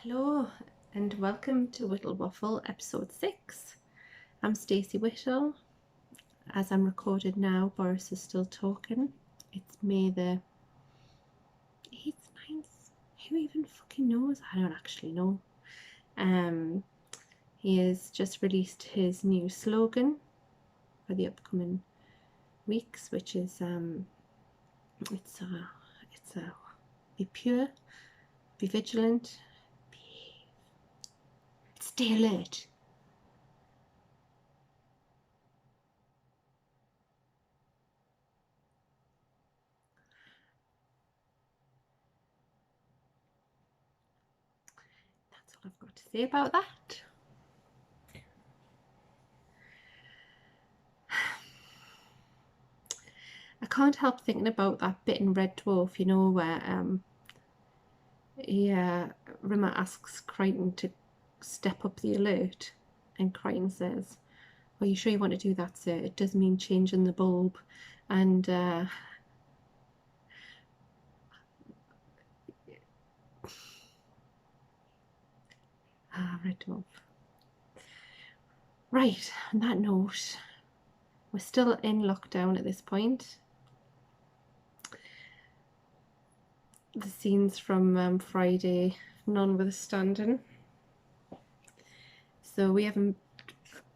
Hello and welcome to Whittle Waffle episode 6. I'm Stacey Whittle. As I'm recorded now, Boris is still talking. It's May the 8th, 9th, who even fucking knows? I don't actually know. He has just released his new slogan for the upcoming weeks, which is it's be pure, be vigilant, stay alert. That's all I've got to say about that. I can't help thinking about that bit in Red Dwarf, you know, where Rimmer asks Crichton to step up the alert, and Crichton says, "Are you sure you want to do that, sir? It does mean changing the bulb." And Red Dwarf. Right, on that note, we're still in lockdown at this point. The scenes from Friday notwithstanding. So we haven't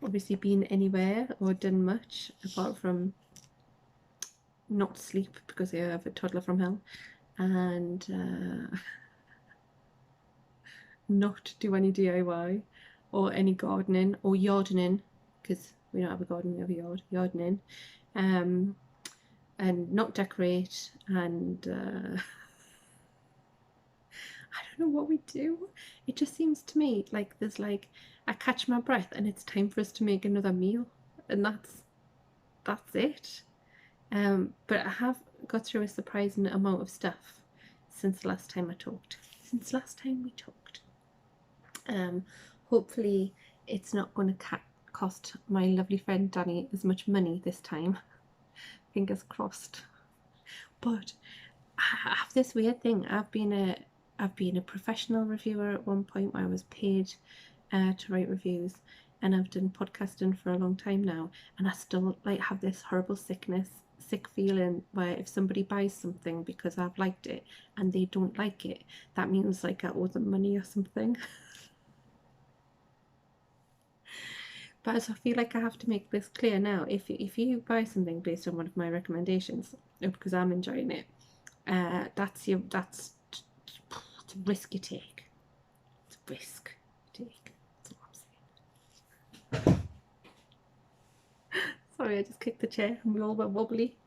obviously been anywhere or done much apart from not sleep because I have a toddler from hell, and not do any DIY or any gardening or yardening, because we don't have a garden, we have a yard, yardening, and not decorate, and I don't know what we do. It just seems to me like there's like I catch my breath and it's time for us to make another meal, and that's it. But I have got through a surprising amount of stuff since the last time we talked. Hopefully it's not going to cost my lovely friend Danny as much money this time. Fingers crossed. But I have this weird thing. I've been a professional reviewer at one point where I was paid to write reviews, and I've done podcasting for a long time now, and I still like have this horrible sick feeling where if somebody buys something because I've liked it and they don't like it, that means like I owe them money or something. But I feel like I have to make this clear now. If you buy something based on one of my recommendations or because I'm enjoying it, that's it's a risk you take. It's a risk you take. That's what I'm saying. Sorry, I just kicked the chair and we all went wobbly.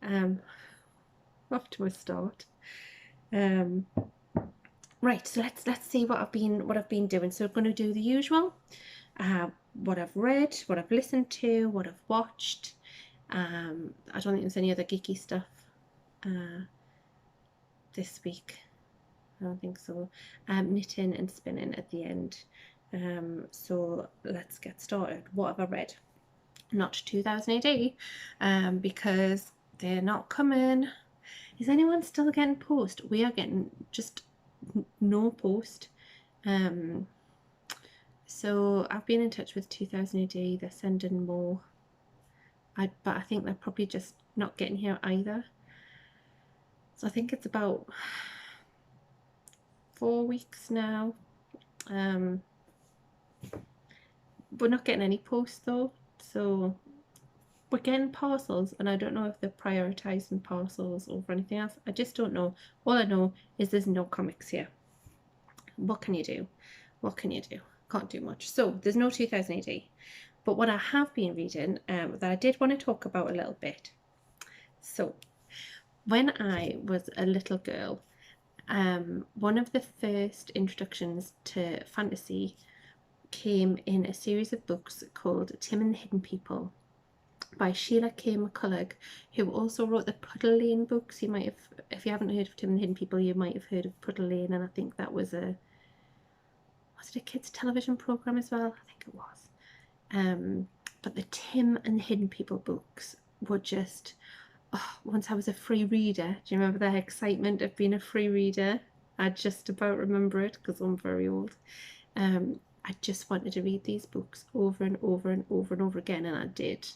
Off to a start. Right, so let's see what I've been doing. So I'm going to do the usual. What I've read, what I've listened to, what I've watched. I don't think there's any other geeky stuff this week. I don't think so. Knitting and spinning at the end. So let's get started. What have I read? Not 2000 AD, because they're not coming. Is anyone still getting post? We are getting just no post. So I've been in touch with 2000 AD. They're sending more. But I think they're probably just not getting here either. So I think it's about 4 weeks now. We're not getting any post though, so we're getting parcels, and I don't know if they're prioritising parcels over anything else. I just don't know. All I know is there's no comics here. What can you do? What can you do? Can't do much. So there's no 2000 AD. But what I have been reading that I did want to talk about a little bit. So when I was a little girl, one of the first introductions to fantasy came in a series of books called Tim and the Hidden People by Sheila K. McCulloch, who also wrote the Puddle Lane books. You might have, if you haven't heard of Tim and the Hidden People, you might have heard of Puddle Lane, and I think that was it a kids' television program as well? I think it was. But the Tim and the Hidden People books were just, once I was a free reader. Do you remember the excitement of being a free reader? I just about remember it because I'm very old. I just wanted to read these books over and over and over and over again, and I did.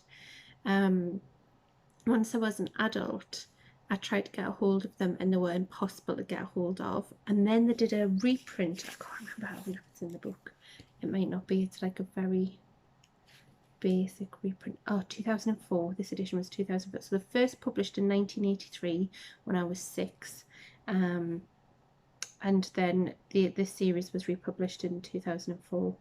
Once I was an adult, I tried to get a hold of them and they were impossible to get a hold of. And then they did a reprint. I can't remember how it's in the book. It might not be. It's like a very basic reprint. Oh, 2004. This edition was 2004. So the first published in 1983 when I was 6. And then this series was republished in 2004.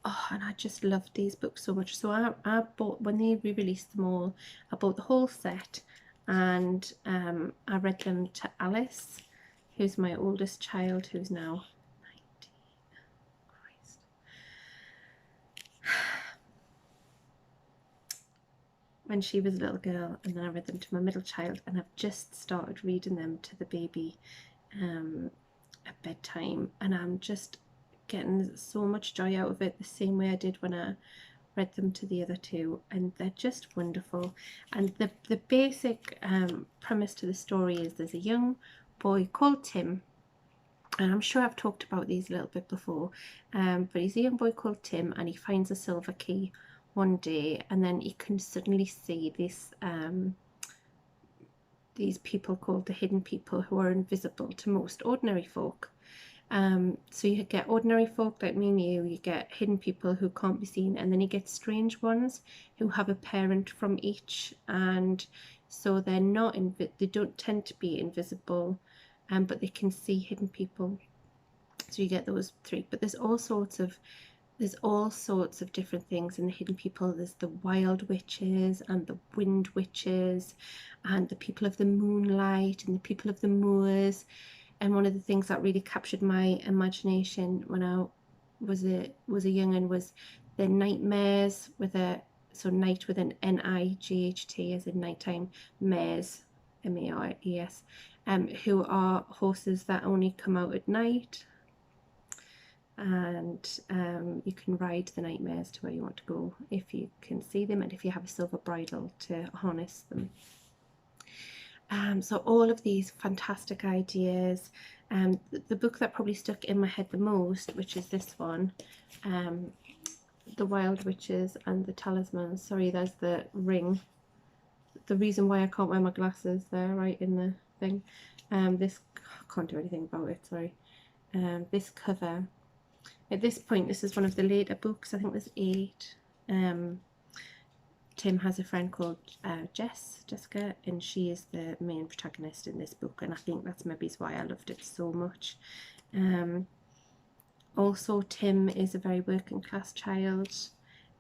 Oh, and I just loved these books so much. So I bought, when they re-released them all, I bought the whole set, and I read them to Alice, who's my oldest child, who's now 19. Christ. When she was a little girl, and then I read them to my middle child, and I've just started reading them to the baby at bedtime, and I'm just getting so much joy out of it, the same way I did when I read them to the other two, and they're just wonderful. And the basic premise to the story is there's a young boy called Tim, and I'm sure I've talked about these a little bit before, but he's a young boy called Tim, and he finds a silver key one day, and then he can suddenly see this these people called the hidden people, who are invisible to most ordinary folk. So you get ordinary folk like me and you get hidden people who can't be seen, and then you get strange ones who have a parent from each, and so they're not they don't tend to be invisible, but they can see hidden people. So you get those three, but there's all sorts of different things in the hidden people. There's the wild witches and the wind witches and the people of the moonlight and the people of the moors. And one of the things that really captured my imagination when I was a young'un was the nightmares, with a night with an N-I-G-H-T as in nighttime, mares, M-A-R-E-S, who are horses that only come out at night, and you can ride the nightmares to where you want to go if you can see them, and if you have a silver bridle to harness them. So all of these fantastic ideas. The book that probably stuck in my head the most, which is this one, The Wild Witches and the Talisman. Sorry, there's the ring. The reason why I can't wear my glasses there, right in the thing. This, I can't do anything about it, sorry. This cover. At this point, this is one of the later books. I think there's 8. Tim has a friend called Jessica, and she is the main protagonist in this book, and I think that's maybe why I loved it so much. Also, Tim is a very working class child,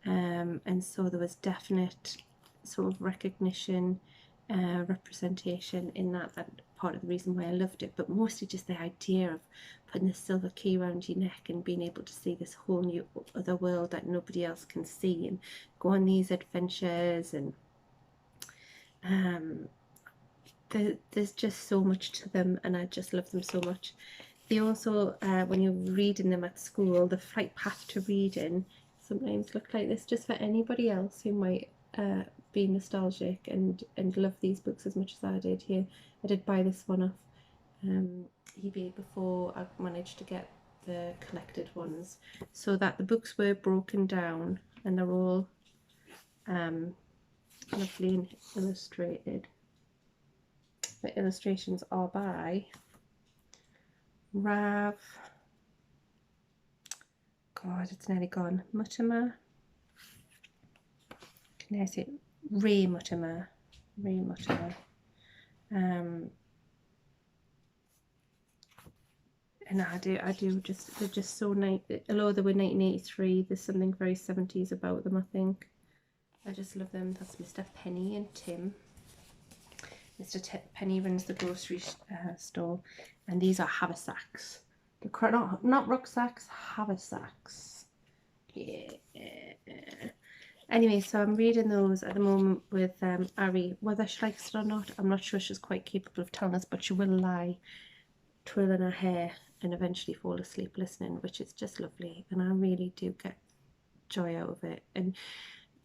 and so there was definite sort of recognition, representation in that part of the reason why I loved it, but mostly just the idea of putting the silver key around your neck and being able to see this whole new other world that nobody else can see, and go on these adventures. And there's just so much to them, and I just love them so much. They also, when you're reading them at school, the flight path to reading sometimes look like this, just for anybody else who might be nostalgic and love these books as much as I did. Here, I did buy this one off eBay before I managed to get the collected ones, so that the books were broken down and they're all lovely and illustrated. The illustrations are by Rav, God, it's nearly gone, Mutimer. Can I say Ray Mutimer? Ray Mutimer. And I do just, they're just so nice. Although they were 1983, there's something very 70s about them, I think. I just love them. That's Mr. Penny and Tim. Mr. Penny runs the grocery store, and these are haversacks. Not rucksacks, haversacks. Yeah. Anyway, so I'm reading those at the moment with Ari. Whether she likes it or not, I'm not sure. She's quite capable of telling us, but she will lie, twirling her hair, and eventually fall asleep listening, which is just lovely, and I really do get joy out of it. And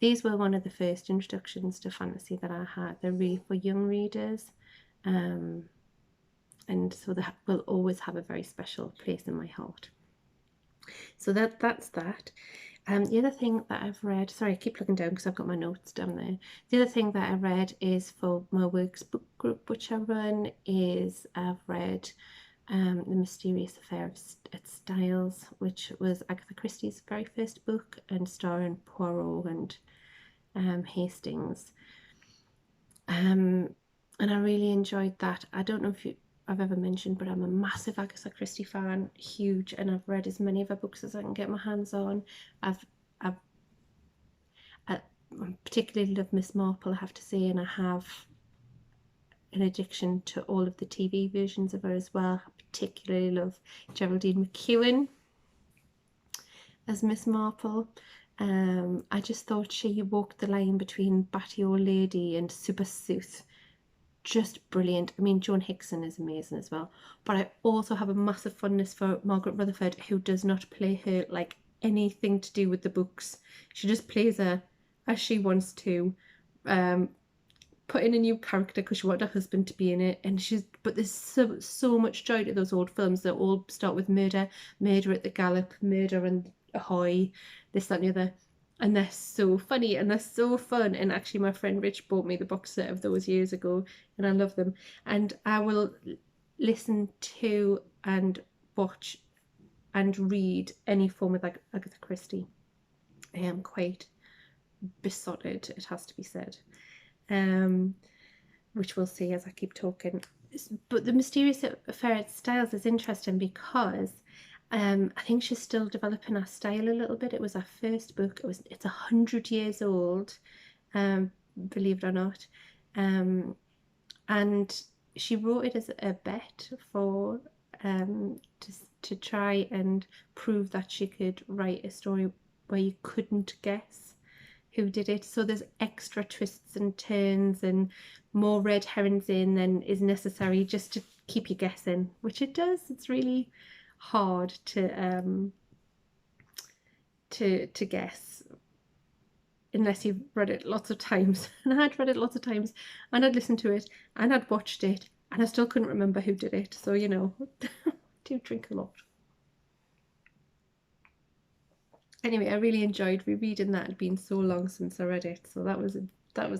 these were one of the first introductions to fantasy that I had. They're really for young readers, and so that will always have a very special place in my heart. So that's that. The other thing that I've read, sorry, I keep looking down because I've got my notes down there. The other thing that I read is for my works book group, which I run, is I've read The Mysterious Affair at Styles, which was Agatha Christie's very first book, and starring Poirot and Hastings. And I really enjoyed that. I don't know if I've ever mentioned, but I'm a massive Agatha Christie fan, huge, and I've read as many of her books as I can get my hands on. I particularly love Miss Marple, I have to say, and I have an addiction to all of the TV versions of her as well. I particularly love Geraldine McEwen as Miss Marple. I just thought she walked the line between batty old lady and super sleuth. Just brilliant. I mean, Joan Hickson is amazing as well, but I also have a massive fondness for Margaret Rutherford, who does not play her like anything to do with the books. She just plays her as she wants to, put in a new character because she wanted her husband to be in it, and but there's so much joy to those old films that all start with murder at the Gallop, murder and Ahoy, this, that and the other. And they're so funny and they're so fun. And actually my friend Rich bought me the box set of those years ago, and I love them. And I will listen to and watch and read any form of Agatha Christie. I am quite besotted, it has to be said, which we'll see as I keep talking. But The Mysterious Affair at Styles is interesting because I think she's still developing her style a little bit. It was her first book. It's 100 years old, believe it or not, and she wrote it as a bet for to try and prove that she could write a story where you couldn't guess who did it. So there's extra twists and turns and more red herrings in than is necessary just to keep you guessing, which it does. It's really hard to guess unless you've read it lots of times. And I had read it lots of times, and I'd listened to it, and I'd watched it, and I still couldn't remember who did it. So, you know, do drink a lot. Anyway, I really enjoyed rereading that. It had been so long since I read it, so that was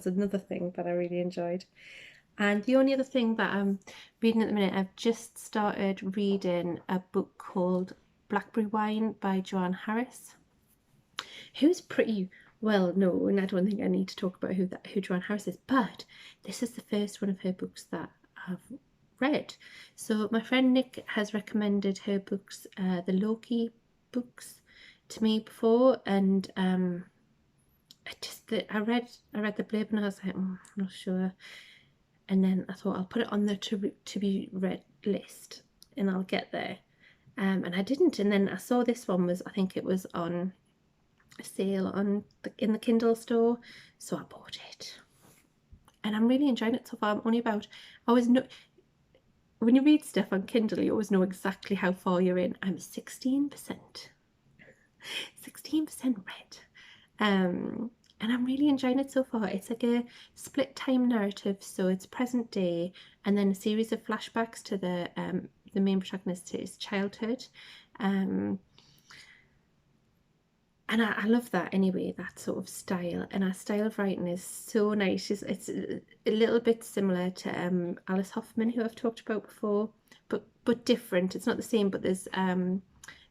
another thing that I really enjoyed. And the only other thing that I'm reading at the minute, I've just started reading a book called Blackberry Wine by Joanne Harris, who's pretty well known, and I don't think I need to talk about who Joanne Harris is, but this is the first one of her books that I've read. So my friend Nick has recommended her books, the Loki books, to me before, and I read the blurb and I was like, I'm not sure. And then I thought I'll put it on the to be read list and I'll get there. And I didn't. And then I saw this one I think it was on sale in the Kindle store, so I bought it. And I'm really enjoying it so far. when you read stuff on Kindle, you always know exactly how far you're in. I'm 16% read. And I'm really enjoying it so far. It's like a split time narrative, so it's present day and then a series of flashbacks to the main protagonist, to his childhood. And I love that anyway, that sort of style. And our style of writing is so nice. It's a little bit similar to Alice Hoffman, who I've talked about before, but different. It's not the same, but there's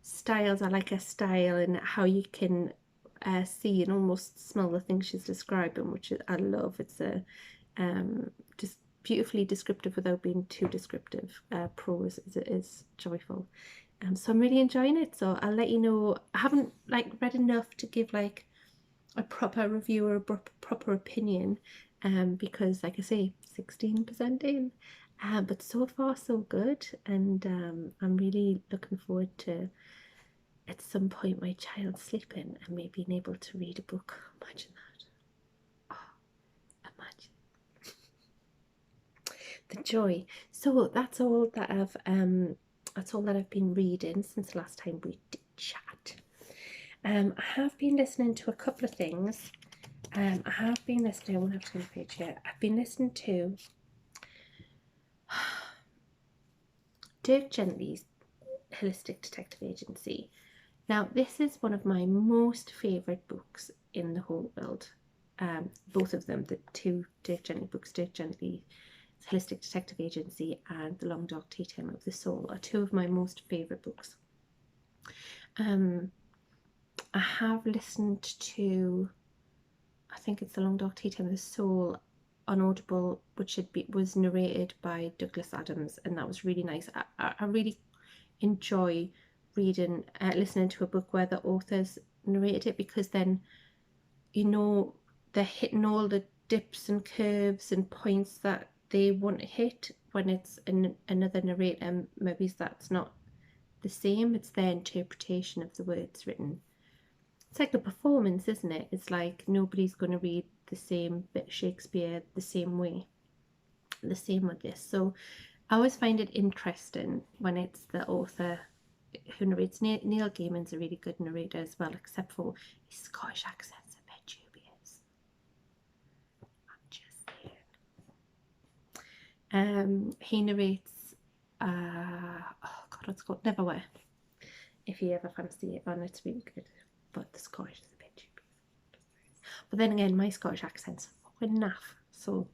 styles. I like her style and how you can see and almost smell the things she's describing, which I love. It's just beautifully descriptive without being too descriptive. Prose is joyful. So I'm really enjoying it. So I'll let you know. I haven't read enough to give a proper review or a proper opinion, because like I say, 16% in. But so far so good, and I'm really looking forward to at some point my child sleeping and me being able to read a book. Imagine that. Oh, imagine the joy. So that's all that I've been reading since the last time we did chat. I have been listening to a couple of things. I won't have to go on the page yet. I've been listening to Dirk Gently's Holistic Detective Agency. Now, this is one of my most favourite books in the whole world. Both of them, the two Dirk Gently books, Dirk Gently's Holistic Detective Agency and The Long Dark Tea Time of the Soul, are two of my most favourite books. I have listened to, I think it's The Long Dark Tea Time of the Soul on Audible, which was narrated by Douglas Adams, and that was really nice. I really enjoy reading, listening to a book where the authors narrated it, because then they're hitting all the dips and curves and points that they want to hit. When it's another narrator, maybe that's not the same, it's their interpretation of the words written. It's like a performance, isn't it? It's like nobody's going to read the same bit of Shakespeare the same way. The same with this. So I always find it interesting when it's the author who narrates. Neil Gaiman's a really good narrator as well, except for his Scottish accent's a bit dubious. I'm just saying. He narrates, oh God, what's it called? Neverwhere. If you ever fancy it, and it's really good. But the Scottish is a bit dubious. But then again, my Scottish accent's fucking naff. So,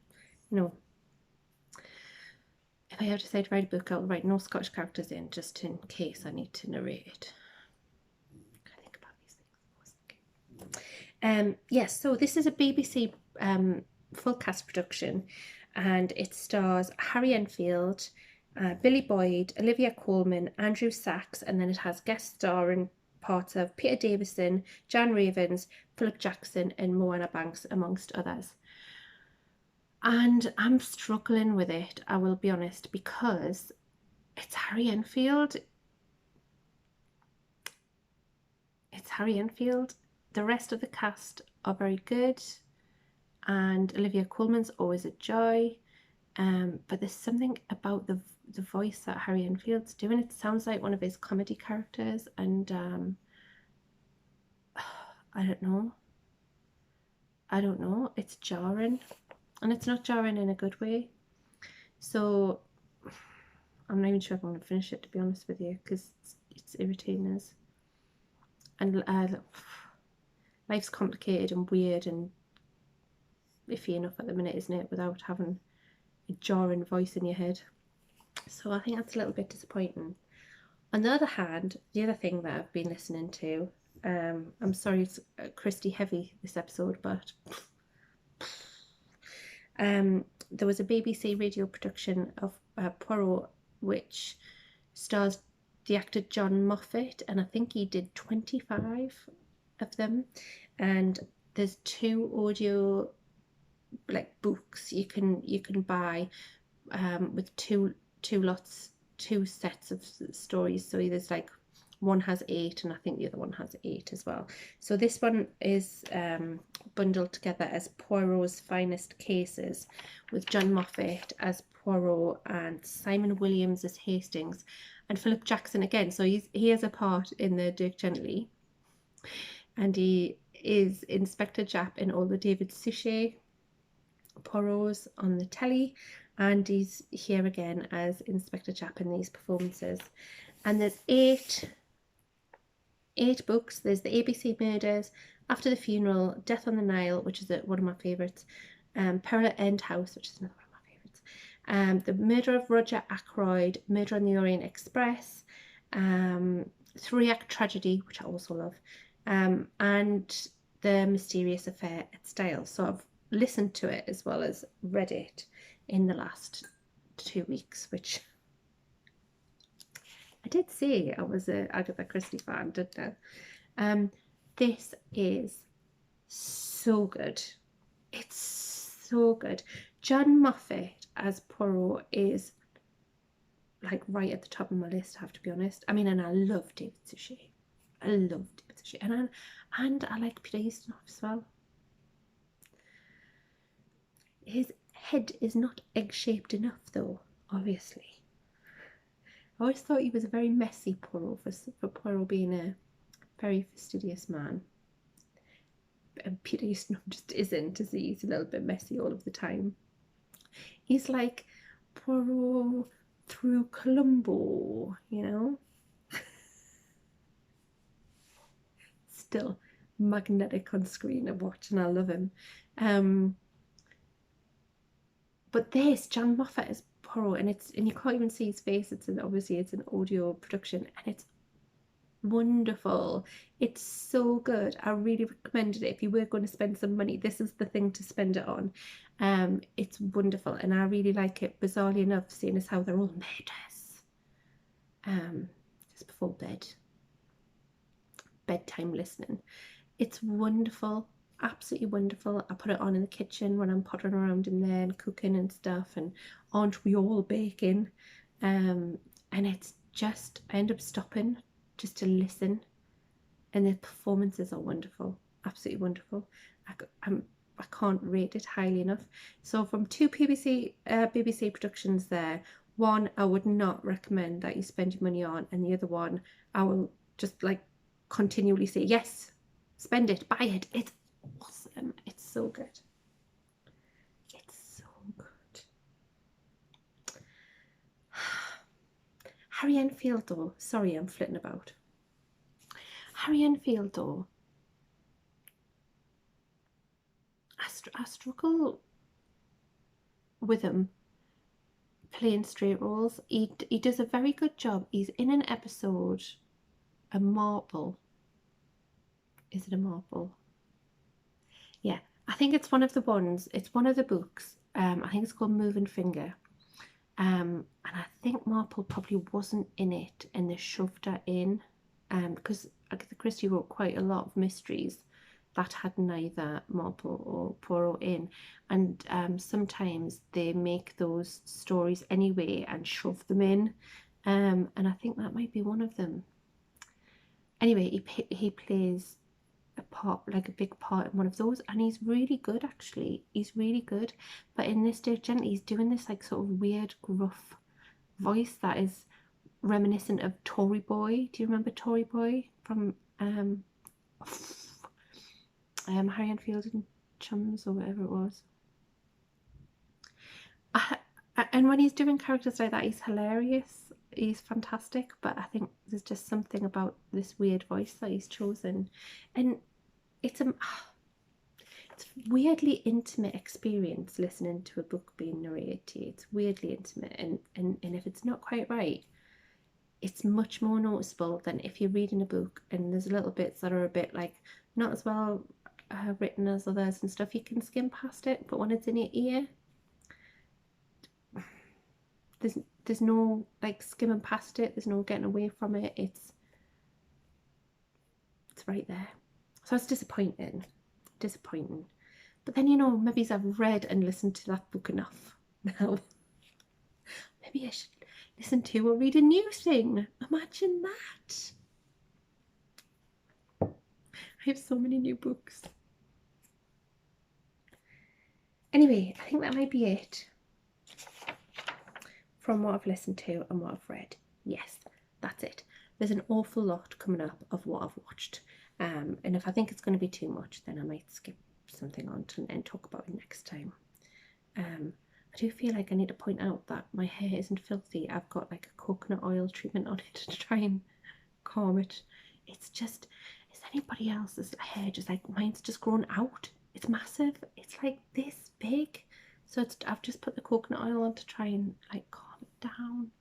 if I ever decide to write a book, I'll write no Scottish characters in, just in case I need to narrate it. I think about these things. Yes, so this is a BBC full cast production, and it stars Harry Enfield, Billy Boyd, Olivia Colman, Andrew Sachs, and then it has guest starring parts of Peter Davison, Jan Ravens, Philip Jackson, and Moana Banks, amongst others. And I'm struggling with it, I will be honest, because it's Harry Enfield. It's Harry Enfield. The rest of the cast are very good, and Olivia Colman's always a joy. But there's something about the voice that Harry Enfield's doing. It sounds like one of his comedy characters, and I don't know. It's jarring. And it's not jarring in a good way. So I'm not even sure if I'm going to finish it, to be honest with you, because it's irritating us. And life's complicated and weird and iffy enough at the minute, isn't it, without having a jarring voice in your head. So I think that's a little bit disappointing. On the other hand, the other thing that I've been listening to, I'm sorry it's Christie heavy this episode, but there was a BBC radio production of Poirot, which stars the actor John Moffat, and I think he did 25 of them. And there's 2 audio books you can buy with two sets of stories. So there's one has 8, and I think the other one has 8 as well. So this one is bundled together as Poirot's Finest Cases, with John Moffat as Poirot and Simon Williams as Hastings, and Philip Jackson again. So he has a part in the Dirk Gently, and he is Inspector Japp in all the David Suchet Poirots on the telly, and he's here again as Inspector Japp in these performances. And there's 8 books. There's the ABC Murders, After the Funeral, Death on the Nile, which is one of my favourites, Peril at End House, which is another one of my favourites, The Murder of Roger Ackroyd, Murder on the Orient Express, 3-Act Tragedy, which I also love, and The Mysterious Affair at Styles. So I've listened to it as well as read it in the last 2 weeks, which I did say I was an Agatha Christie fan, didn't I? This is so good. It's so good. John Moffat as Poirot is right at the top of my list, I have to be honest. I mean, and I love David Suchet. And I like Peter Ustinov as well. His head is not egg-shaped enough, though, obviously. I always thought he was a very messy Poirot, for Poirot being a very fastidious man. And Peter Ustinov just isn't, is he? He's a little bit messy all of the time. He's like Poirot through Colombo, you know. Still magnetic on screen to watch, and I love him. But this, John Moffat is Poirot, and you can't even see his face. Obviously it's an audio production, and it's wonderful. It's so good. I really recommend it. If you were going to spend some money, this is the thing to spend it on. It's wonderful, and I really like it, bizarrely enough, seeing as how they're all murders. Just before bedtime listening. It's wonderful, absolutely wonderful. I put it on in the kitchen when I'm pottering around in there and cooking and stuff, and aren't we all baking? And it's just, I end up stopping just to listen, and the performances are wonderful, absolutely wonderful. I can't rate it highly enough. So from two BBC productions there, one I would not recommend that you spend your money on, and the other one I will just like continually say, yes, spend it, buy it. It's awesome. It's so good. It's so good. Harry Enfield, though. Sorry, I'm flitting about. Harry Enfield, though. I struggle with him playing straight roles. He does a very good job. He's in an episode, a marble. Is it a marble? Yeah, I think it's one of the ones. It's one of the books. I think it's called Moving Finger. And I think Marple probably wasn't in it, and they shoved her in. Because Agatha Christie wrote quite a lot of mysteries that had neither Marple or Poirot in, and sometimes they make those stories anyway and shove them in, and I think that might be one of them. Anyway, he plays a part, like a big part in one of those, and he's really good, actually. He's really good. But in this Dirk Gently, he's doing this like sort of weird gruff voice that is reminiscent of Tory Boy. Do you remember Tory Boy from Harry Enfield and Chums, or whatever it was? And when he's doing characters like that, he's hilarious. He's fantastic. But I think there's just something about this weird voice that he's chosen, and it's a weirdly intimate experience listening to a book being narrated to you. It's weirdly intimate, and if it's not quite right, it's much more noticeable than if you're reading a book and there's little bits that are a bit like not as well written as others and stuff. You can skim past it, but when it's in your ear, there's no like skimming past it. There's no getting away from it. It's right there. So it's disappointing. But then, you know, maybe I've read and listened to that book enough now. Maybe I should listen to or read a new thing. Imagine that. I have so many new books. Anyway, I think that might be it from what I've listened to and what I've read. Yes, that's it. There's an awful lot coming up of what I've watched. And if I think it's going to be too much, then I might skip something on and talk about it next time. I do feel like I need to point out that my hair isn't filthy. I've got like a coconut oil treatment on it to try and calm it. It's just, is anybody else's hair just like, mine's just grown out? It's massive. It's like this big. So I've just put the coconut oil on to try and like calm it down.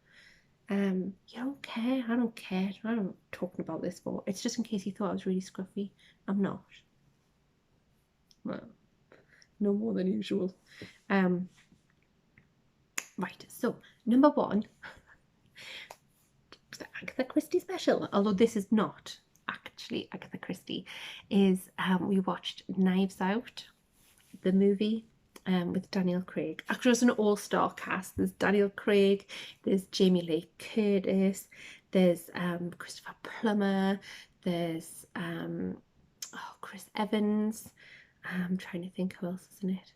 You don't care. I don't care. I'm not talking about this for. It's just in case you thought I was really scruffy. I'm not. Well, no more than usual. Right, so number one, the Agatha Christie special, although this is not actually Agatha Christie, is we watched Knives Out, the movie, with Daniel Craig. Actually, it's an all-star cast. There's Daniel Craig, there's Jamie Lee Curtis, there's Christopher Plummer, there's Chris Evans. I'm trying to think who else is in it.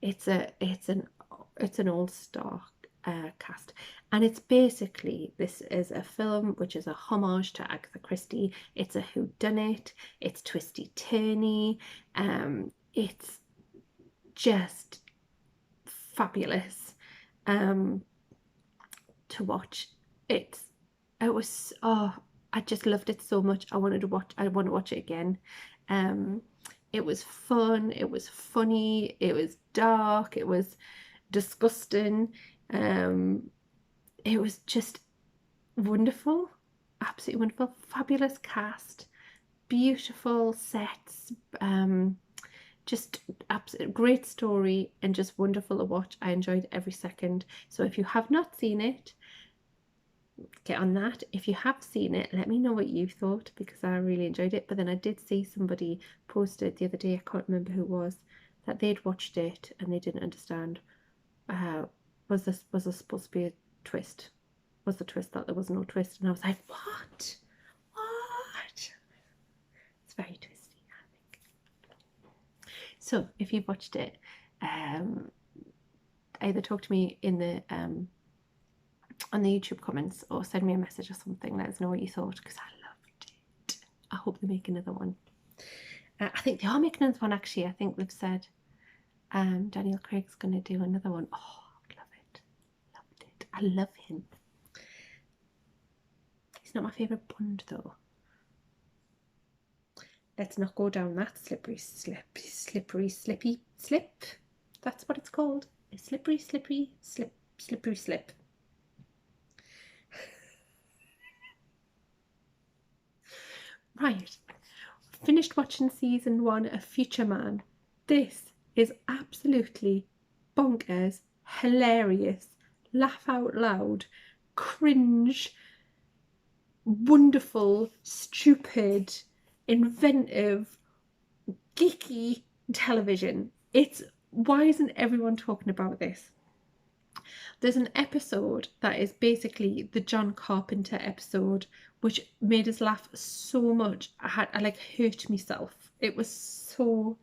It's an all-star cast, and it's basically, this is a film which is a homage to Agatha Christie. It's a whodunit. It's twisty turny. It's just fabulous. to watch. It was, oh, I just loved it so much. I want to watch it again. It was fun, it was funny, it was dark, it was disgusting. It was just wonderful, absolutely wonderful, fabulous cast, beautiful sets, just absolute great story, and just wonderful to watch. I enjoyed every second. So if you have not seen it, get on that. If you have seen it, let me know what you thought, because I really enjoyed it. But then I did see somebody post it the other day, I can't remember who it was, that they'd watched it and they didn't understand, was this supposed to be a twist? Was the twist that there was no twist? And I was like, what? It's very twisty, I think. So if you've watched it, either talk to me in the on the YouTube comments, or send me a message or something. Let us know what you thought, because I loved it. I hope they make another one. I think they are making another one, actually. I think they've said Daniel Craig's going to do another one. Oh, love it. Loved it. I love him. He's not my favourite Bond, though. Let's not go down that slippery slip. That's what it's called. A slippery slip. Right. Finished watching season 1 of Future Man. This is absolutely bonkers, hilarious, laugh out loud, cringe, wonderful, stupid, inventive, geeky television. Why isn't everyone talking about this? There's an episode that is basically the John Carpenter episode, which made us laugh so much. I like hurt myself. It was so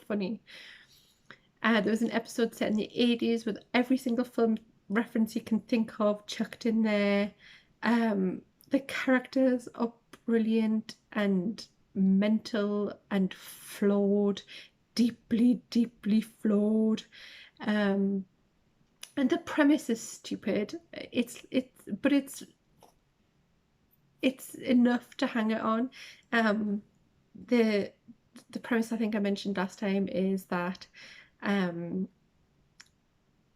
funny. There was an episode set in the 80s with every single film reference you can think of chucked in there. The characters are brilliant and mental and flawed, deeply flawed. And the premise is stupid. But it's enough to hang it on. The premise, I think I mentioned last time, is that in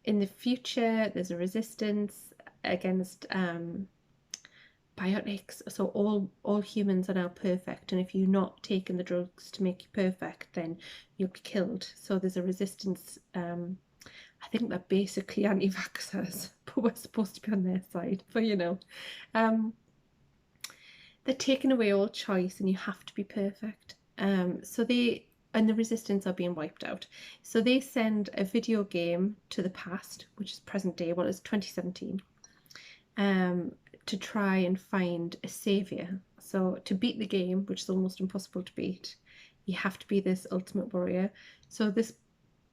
the future there's a resistance against biotics, so all humans are now perfect, and if you're not taking the drugs to make you perfect, then you'll be killed. So there's a resistance. I think they're basically anti-vaxxers, but we're supposed to be on their side. But they're taking away all choice, and you have to be perfect. So the resistance are being wiped out. So they send a video game to the past, which is present day, well, it's 2017, to try and find a savior. So to beat the game, which is almost impossible to beat, you have to be this ultimate warrior. So this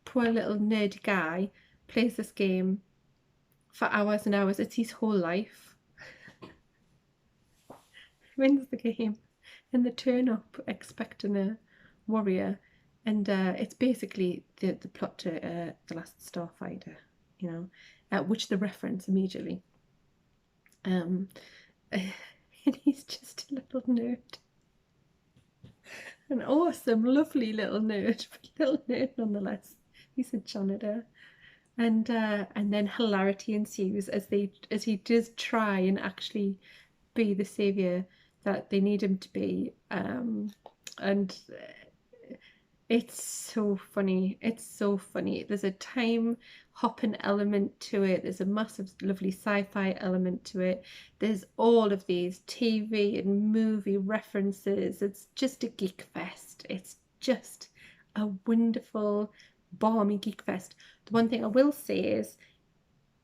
poor little nerdy guy plays this game for hours and hours. It's his whole life. Wins the game, and they turn up expecting a warrior, and it's basically the plot to The Last Starfighter, which they reference immediately. And he's just a little nerd. An awesome, lovely little nerd, but little nerd nonetheless. He's a janitor. And then hilarity ensues as he does try and actually be the saviour that they need him to be. And it's so funny. It's so funny. There's a time hopping element to it. There's a massive, lovely sci-fi element to it. There's all of these TV and movie references. It's just a geek fest. It's just a wonderful, balmy geek fest. The one thing I will say is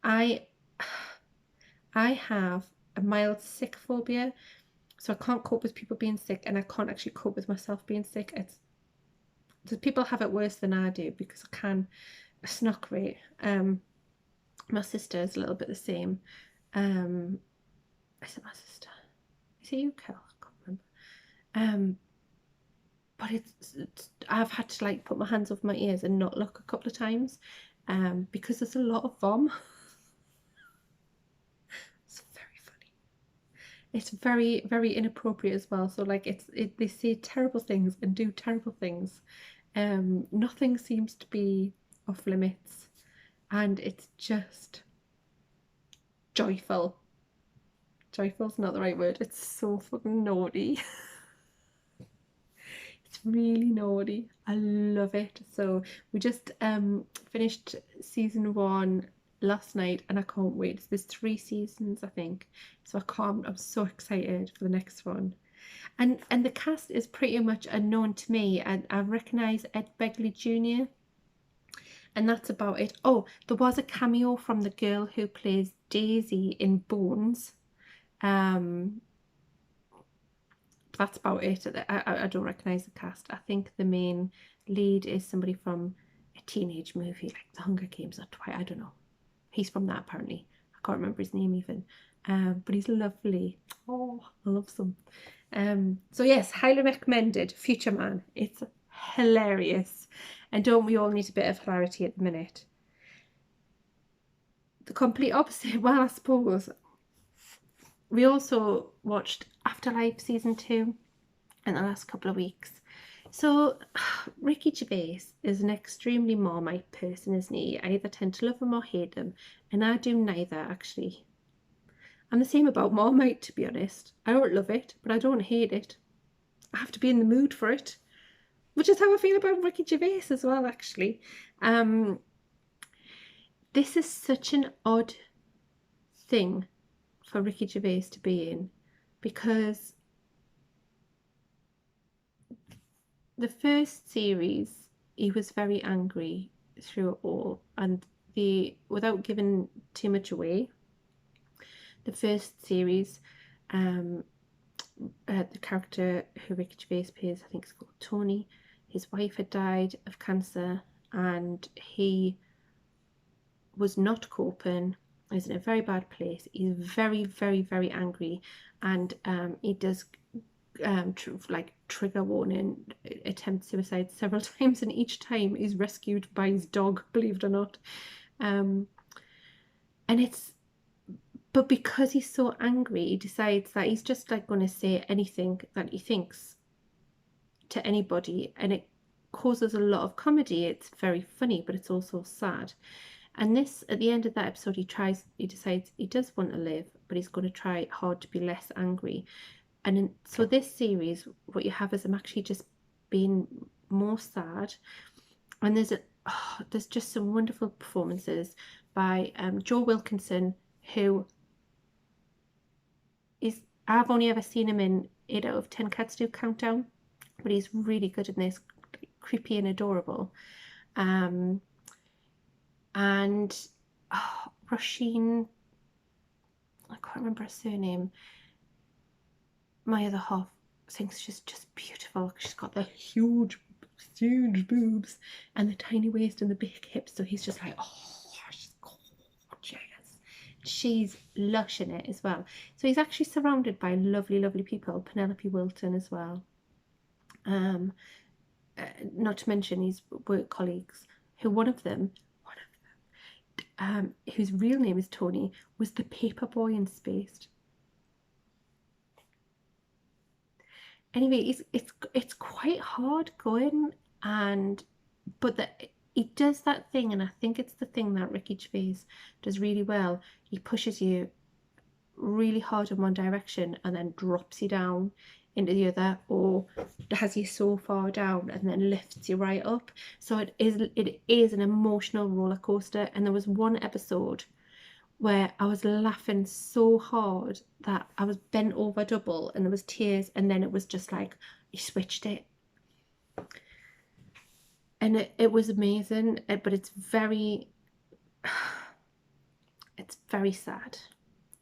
I have a mild sick phobia, so I can't cope with people being sick, and I can't actually cope with myself being sick. People have it worse than I do, because I snock rate. My sister is a little bit the same. Is it my sister? Is it you, Kel? I can't remember. But I've had to put my hands over my ears and not look a couple of times, because there's a lot of vom. It's very, very inappropriate as well. So like they say terrible things and do terrible things. Nothing seems to be off limits, and it's just joyful. Joyful's not the right word. It's so fucking naughty. It's really naughty. I love it. So we just finished season 1 last night, and I can't wait. There's 3 seasons, I think. So I'm so excited for the next one. And the cast is pretty much unknown to me. And I recognise Ed Begley Jr. And that's about it. Oh, there was a cameo from the girl who plays Daisy in Bones. That's about it. I don't recognise the cast. I think the main lead is somebody from a teenage movie like The Hunger Games or Twilight. I don't know. He's from that apparently. I can't remember his name even. But he's lovely. Oh, I love them. So yes, highly recommended. Future Man. It's hilarious. And don't we all need a bit of hilarity at the minute? The complete opposite. Well, I suppose. We also watched Afterlife season 2 in the last couple of weeks. So Ricky Gervais is an extremely Marmite person, isn't he? I either tend to love him or hate him, and I do neither actually. I'm the same about Marmite, to be honest. I don't love it, but I don't hate it. I have to be in the mood for it, which is how I feel about Ricky Gervais as well, actually. This is such an odd thing for Ricky Gervais to be in, because the first series he was very angry through it all, and without giving too much away, the first series, the character who Ricky Gervais plays, I think it's called Tony, his wife had died of cancer, and he was not coping. He's in a very bad place. He's very, very, very angry, and he does trigger warning, attempt suicide several times, and each time he's rescued by his dog, believe it or not. But because he's so angry, he decides that he's just like going to say anything that he thinks to anybody, and it causes a lot of comedy. It's very funny, but it's also sad. And this, at the end of that episode, he decides he does want to live, but he's going to try hard to be less angry. And so this series, what you have is him actually just being more sad. And there's just some wonderful performances by Joe Wilkinson, who is, I've only ever seen him in 8 out of 10 Cats Do Countdown, but he's really good in this, creepy and adorable. And Roisin, I can't remember her surname, my other half thinks she's just beautiful. She's got the huge boobs and the tiny waist and the big hips, so he's just like, oh, she's gorgeous. She's lush in it as well. So he's actually surrounded by lovely, lovely people. Penelope Wilton as well. Not to mention his work colleagues, who one of them, whose real name is Tony, was the paper boy in Spaced. Anyway, it's quite hard going, but he does that thing, and I think it's the thing that Ricky Gervais does really well. He pushes you really hard in one direction and then drops you down into the other, or has you so far down and then lifts you right up. So it is an emotional roller coaster. And there was one episode where I was laughing so hard that I was bent over double, and there was tears, and then it was just like he switched it, and it was amazing. But it's very sad.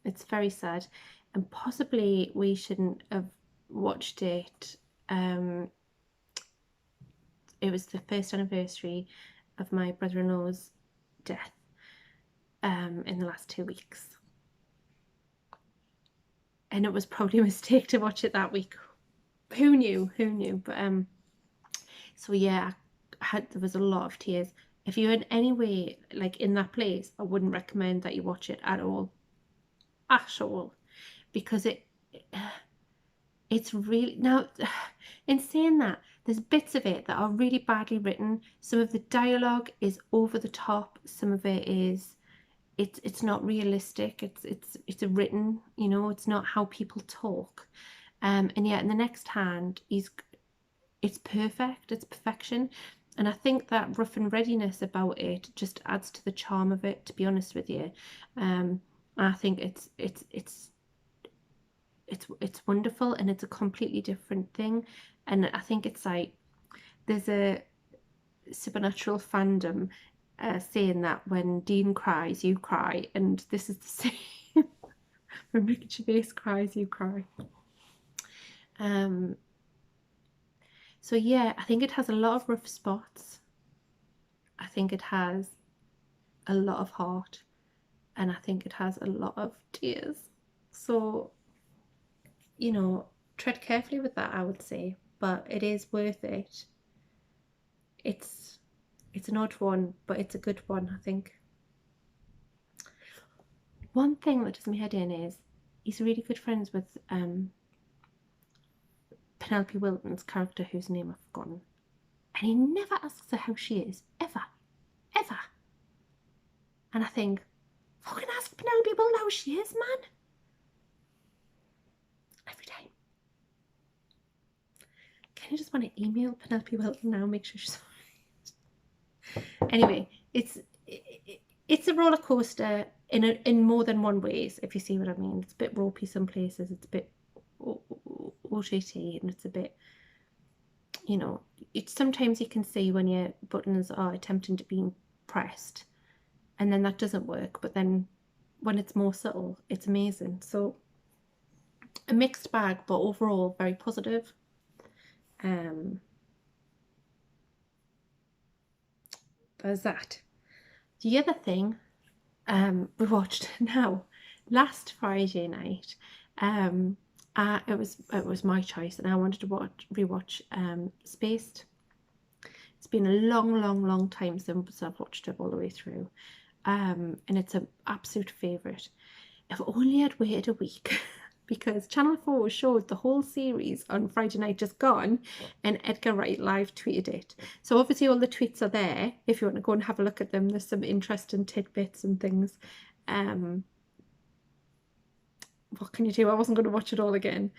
It's very sad, and possibly we shouldn't have watched it. It was the first anniversary of my brother-in-law's death in the last 2 weeks, and it was probably a mistake to watch it that week. Who knew? But so yeah, there was a lot of tears. If you're in any way like in that place, I wouldn't recommend that you watch it at all, because it's really, now in saying that, there's bits of it that are really badly written. Some of the dialogue is over the top, some of it is, it's not realistic, it's written, you know, it's not how people talk. And yet in the next hand, it's perfect, it's perfection. And I think that rough and readiness about it just adds to the charm of it, to be honest with you. I think it's wonderful, and it's a completely different thing. And I think it's like there's a supernatural fandom saying that when Dean cries, you cry, and this is the same. When Ricky Gervais cries, you cry. So yeah, I think it has a lot of rough spots. I think it has a lot of heart, and I think it has a lot of tears. So, you know, tread carefully with that, I would say, but it is worth it. It's an odd one, but it's a good one, I think. One thing that does my head in is he's really good friends with Penelope Wilton's character, whose name I've forgotten, and he never asks her how she is, ever, ever. And I think, fucking ask Penelope Wilton how she is, man. Every time. Kind of just want to email Penelope Wilton now, make sure she's alright. Anyway, it's a roller coaster in more than one ways, if you see what I mean. It's a bit ropey some places, it's a bit OJT, and it's a bit, you know, it's sometimes you can see when your buttons are attempting to be pressed, and then that doesn't work, but then when it's more subtle, it's amazing. So a mixed bag, but overall very positive. There's that. The other thing we watched now last Friday night, it was my choice, and I wanted to rewatch Spaced. It's been a long time since I've watched it all the way through, and it's an absolute favourite. If only I'd waited a week because Channel 4 showed the whole series on Friday night just gone, and Edgar Wright live tweeted it. So obviously all the tweets are there if you want to go and have a look at them. There's some interesting tidbits and things. What can you do? I wasn't going to watch it all again.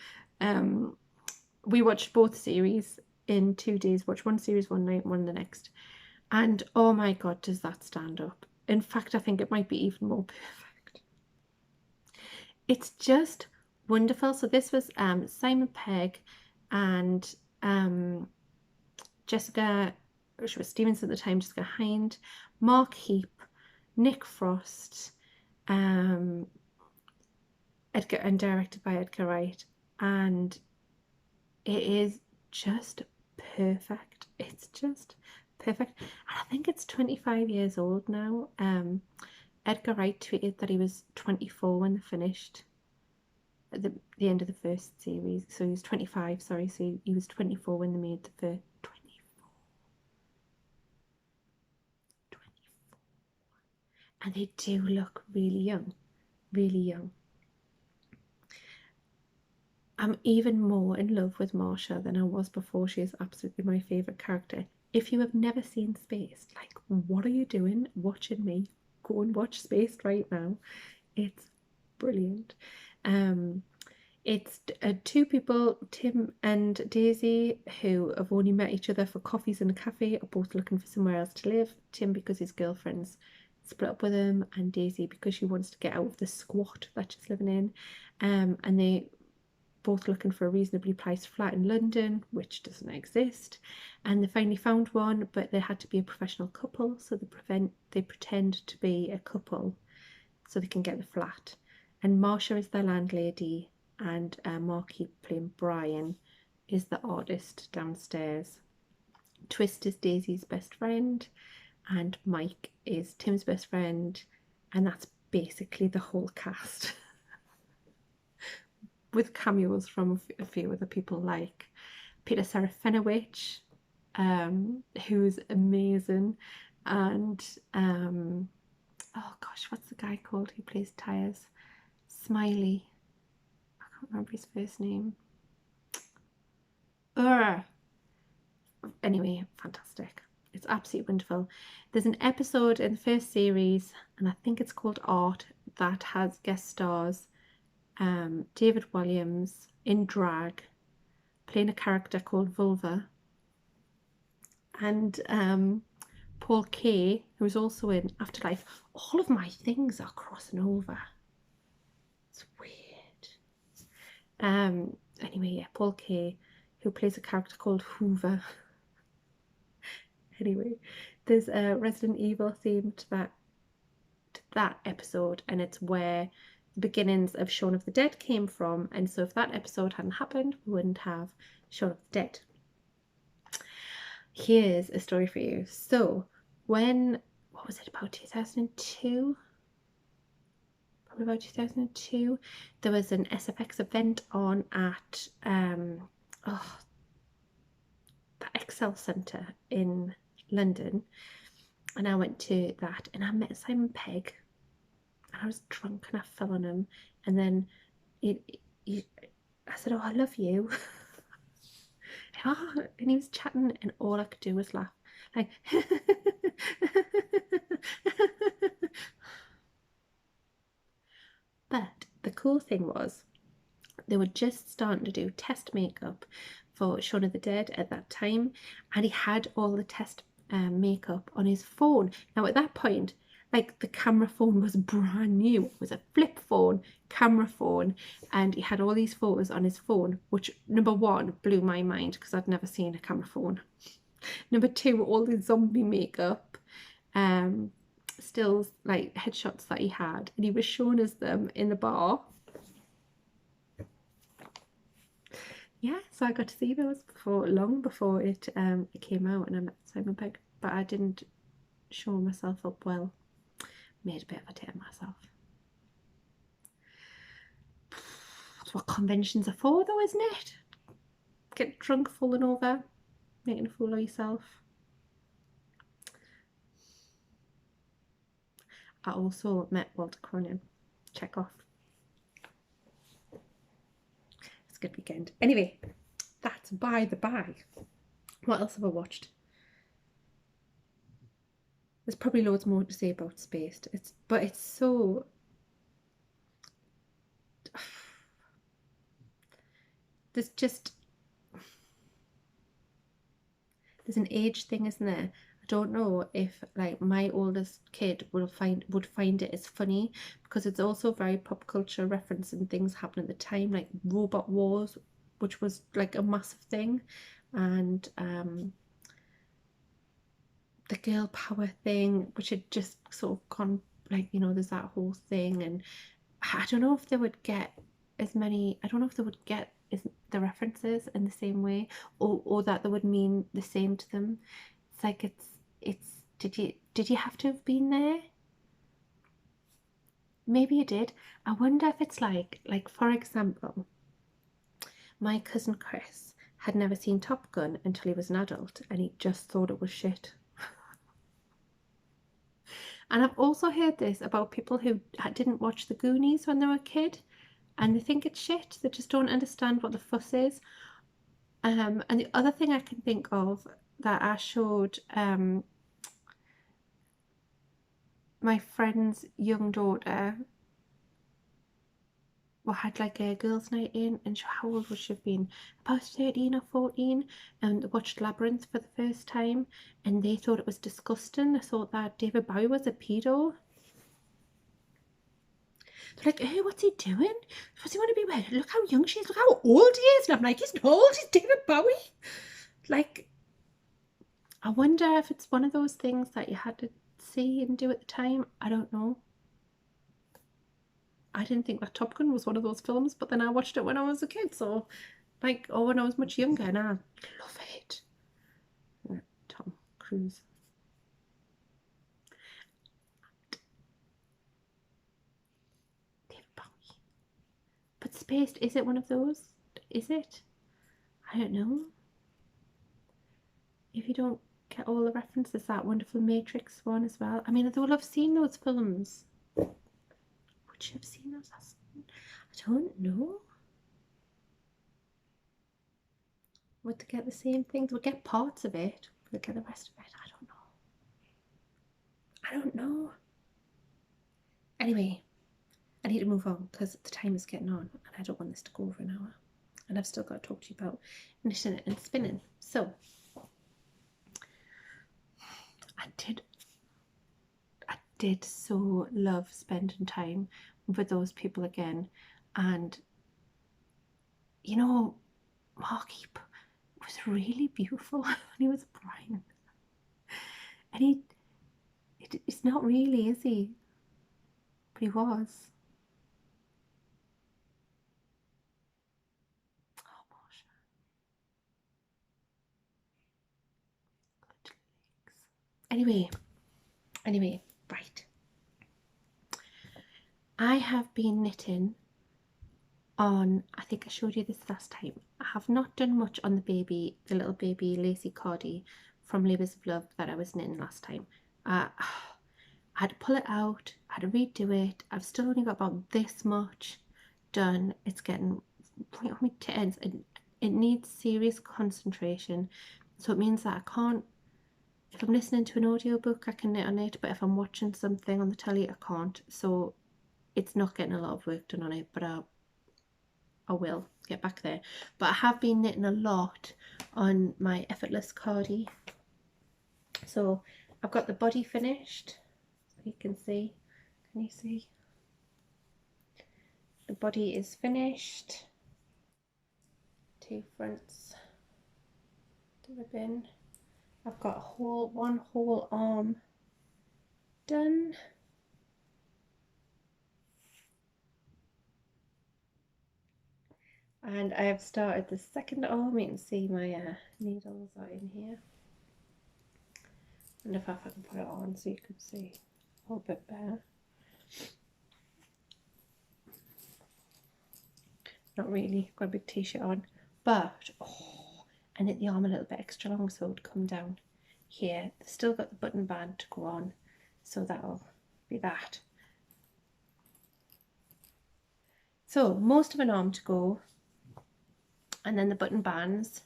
We watched both series in 2 days. Watched one series one night, one the next. And oh my God, does that stand up. In fact, I think it might be even more perfect. It's just wonderful. So this was Simon Pegg and Jessica, she was Stevens at the time, Jessica Hind, Mark Heap, Nick Frost, Edgar, and directed by Edgar Wright, and it is just perfect. It's just perfect. And I think it's 25 years old now. Edgar Wright tweeted that he was 24 when they finished at the end of the first series. So he was 25, sorry. So he was 24 when they made the first. 24. And they do look really young, really young. I'm even more in love with Marcia than I was before. She is absolutely my favourite character. If you have never seen Spaced, like, what are you doing watching me? Go and watch Spaced right now. It's brilliant. It's two people, Tim and Daisy, who have only met each other for coffees in a cafe, are both looking for somewhere else to live. Tim because his girlfriend's split up with him, and Daisy because she wants to get out of the squat that she's living in. And they both looking for a reasonably priced flat in London, which doesn't exist, and they finally found one, but they had to be a professional couple, so they pretend to be a couple so they can get the flat. And Marcia is their landlady, and Marky, playing Brian, is the artist downstairs. Twist is Daisy's best friend, and Mike is Tim's best friend, and that's basically the whole cast. With cameos from a few other people like Peter Serafinowicz, who's amazing, and oh gosh, what's the guy called who plays Tyres? Smiley. I can't remember his first name. Anyway, fantastic. It's absolutely wonderful. There's an episode in the first series, and I think it's called Art, that has guest stars David Williams in drag, playing a character called Vulva, and Paul Kay, who's also in Afterlife. All of my things are crossing over. It's weird. Anyway, yeah, Paul Kay, who plays a character called Hoover. Anyway, there's a Resident Evil theme to that episode, and it's where the beginnings of Shaun of the Dead came from. And so if that episode hadn't happened, we wouldn't have Shaun of the Dead. Here's a story for you. So what was it, about 2002? Probably about 2002. There was an SFX event on at the Excel Centre in London, and I went to that, and I met Simon Pegg, and I was drunk and I fell on him, and then I said, "Oh, I love you." And he was chatting, and all I could do was laugh, like but the cool thing was, they were just starting to do test makeup for Shaun of the Dead at that time, and he had all the test makeup on his phone. Now at that point, like, the camera phone was brand new. It was a flip phone, camera phone, and he had all these photos on his phone, which, number one, blew my mind because I'd never seen a camera phone. Number two, all the zombie makeup, stills, like headshots that he had, and he was showing us them in the bar. Yeah, so I got to see those long before it came out, and I met Simon Pegg, but I didn't show myself up well. Made a bit of a tit of myself. That's what conventions are for, though, isn't it? Get drunk, falling over, making a fool of yourself. I also met Walter Cronin. Check off. It's a good weekend. Anyway, that's by the by. What else have I watched? There's probably loads more to say about Spaced. But it's so... There's an age thing, isn't there? I don't know if, like, my oldest kid would find it as funny, because it's also very pop culture reference and things happening at the time, like Robot Wars, which was like a massive thing, and the girl power thing, which had just sort of gone, like, you know, there's that whole thing, and I don't know if they would get as many, I don't know if they would get the references in the same way, or that they would mean the same to them. It's like, it's did you have to have been there? Maybe you did. I wonder if it's like for example, my cousin Chris had never seen Top Gun until he was an adult, and he just thought it was shit. And I've also heard this about people who didn't watch the Goonies when they were a kid, and they think it's shit. They just don't understand what the fuss is. And the other thing I can think of that I showed my friend's young daughter, we had like a girls' night in, and how old would she have been? About 13 or 14, and watched Labyrinth for the first time, and they thought it was disgusting. They thought that David Bowie was a pedo. They're like, "Hey, what's he doing? What's he want to be with? Look how young she is. Look how old he is." And I'm like, "He's not old. He's David Bowie." Like, I wonder if it's one of those things that you had to see and do at the time. I don't know. I didn't think that Top Gun was one of those films, but then I watched it when I was a kid, so, like, or when I was much younger, and I love it. Tom Cruise. David Bowie. But Spaced, is it one of those? Is it? I don't know. If you don't get all the references, that wonderful Matrix one as well. I mean, they will have seen those films. Would you have seen those? I don't know. Would they get the same things? Would get parts of it? Would they get the rest of it? I don't know. I don't know. Anyway, I need to move on because the time is getting on and I don't want this to go over an hour. And I've still got to talk to you about knitting and spinning. So I did so love spending time with those people again. And you know, Markeep was really beautiful when he was Brian. And it's not really, is he? But he was. Oh gosh. Anyway, right. I have been knitting on, I think I showed you this last time. I have not done much on the little baby lacy cardie from Labours of Love that I was knitting last time. I had to pull it out, I had to redo it. I've still only got about this much done. It's getting right on my tits. It needs serious concentration, so it means that I can't, if I'm listening to an audiobook I can knit on it, but if I'm watching something on the telly I can't. So it's not getting a lot of work done on it, but I will get back there. But I have been knitting a lot on my Effortless Cardi. So I've got the body finished, so you can see. Can you see? The body is finished. 2 fronts to the bin. I've got one whole arm done. And I have started the second arm. You can see my needles are in here. And if I can put it on so you can see a little bit better. Not really, got a big t-shirt on, but I knit the arm a little bit extra long so it would come down here. Still got the button band to go on, so that'll be that. So most of an arm to go, and then the button bands.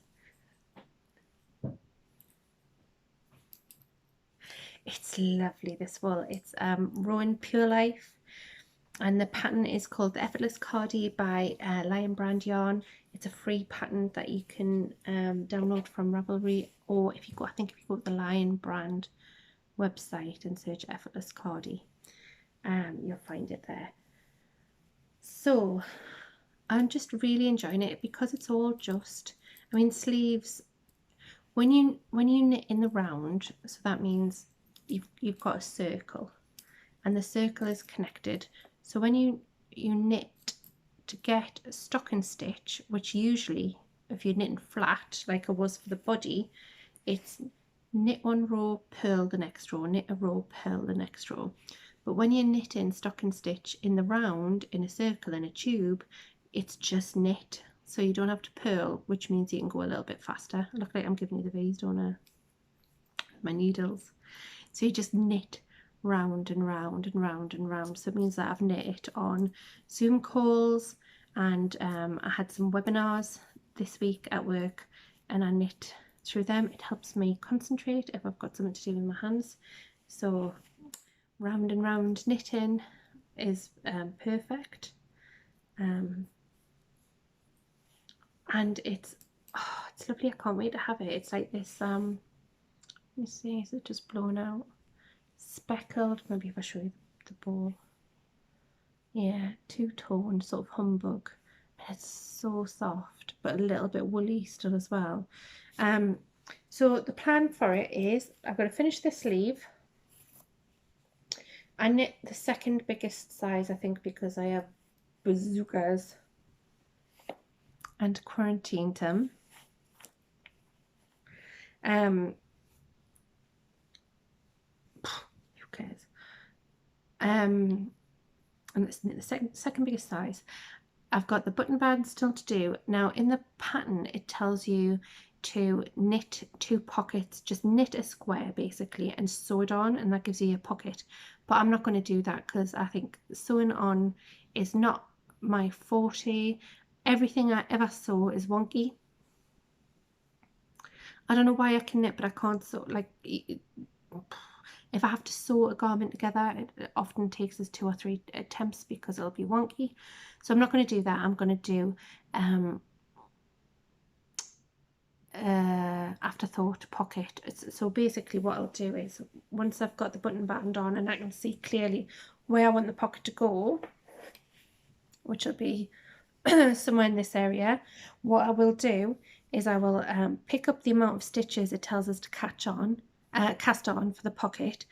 It's lovely, this wool. It's Rowan Pure Life, and the pattern is called the Effortless Cardi by Lion Brand Yarn. It's a free pattern that you can download from Ravelry, or if you go, I think if you go to the Lion Brand website and search Effortless Cardi, you'll find it there. So I'm just really enjoying it because it's all just, I mean, sleeves, when you knit in the round, so that means you've got a circle and the circle is connected. So when you knit to get a stocking stitch, which usually if you're knitting flat like I was for the body, it's knit one row, purl the next row, knit a row, purl the next row. But when you're knitting stocking stitch in the round, in a circle, in a tube, it's just knit, so you don't have to purl, which means you can go a little bit faster. Look like I'm giving you the V's, don't I? My needles. So you just knit round and round and round and round. So it means that I've knit it on Zoom calls, and I had some webinars this week at work and I knit through them. It helps me concentrate if I've got something to do with my hands. So round and round knitting is perfect. And it's lovely. I can't wait to have it. It's like this let me see, is it just blown out? Speckled, maybe if I show you the ball. Yeah, two-tone sort of humbug. And it's so soft, but a little bit woolly still as well. So the plan for it is I've got to finish the sleeve. I knit the second biggest size, I think, because I have bazookas and quarantined them. Who cares? And it's the second biggest size. I've got the button band still to do. Now in the pattern it tells you to knit 2 pockets, just knit a square basically and sew it on, and that gives you a pocket. But I'm not going to do that because I think sewing on is not my forte. Everything I ever sew is wonky. I don't know why I can knit, but I can't sew. Like, if I have to sew a garment together, it often takes us 2 or 3 attempts because it'll be wonky. So I'm not going to do that. I'm going to do afterthought pocket. So basically what I'll do is, once I've got the button band on and I can see clearly where I want the pocket to go, which will be somewhere in this area, what I will do is I will pick up the amount of stitches it tells us to cast on for the pocket.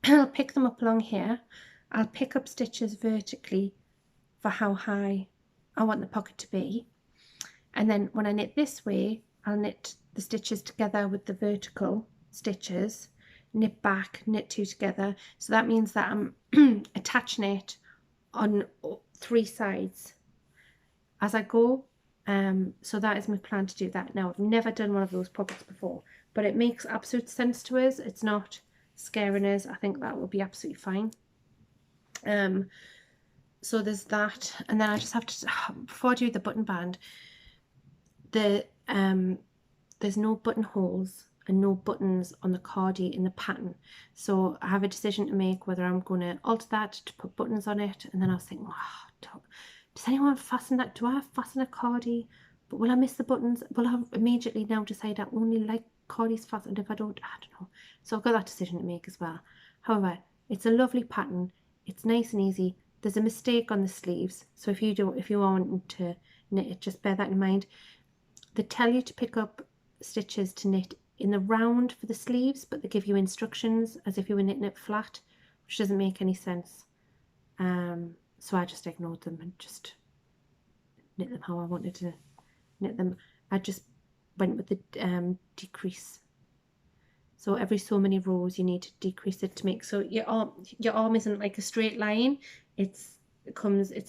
I'll pick them up along here. I'll pick up stitches vertically for how high I want the pocket to be, and then when I knit this way, I'll knit the stitches together with the vertical stitches, knit back, knit 2 together. So that means that I'm attaching it on 3 sides as I go. So that is my plan to do that. Now, I've never done one of those pockets before, but it makes absolute sense to us. It's not scaring us. I think that will be absolutely fine. So there's that, and then I just have to, before I do the button band, there's no buttonholes and no buttons on the cardie in the pattern. So I have a decision to make whether I'm going to alter that to put buttons on it. And then I was thinking, wow, does anyone fasten that? Do I fasten a cardie? But will I miss the buttons? Will I immediately now decide I only like cardies fastened? If I don't know. So I've got that decision to make as well. However, it's a lovely pattern. It's nice and easy. There's a mistake on the sleeves. So if you want to knit it, just bear that in mind. They tell you to pick up stitches to knit in the round for the sleeves, but they give you instructions as if you were knitting it flat, which doesn't make any sense. So I just ignored them and just knit them how I wanted to knit them. I just went with the decrease. So every so many rows you need to decrease it to make so your arm isn't like a straight line. It's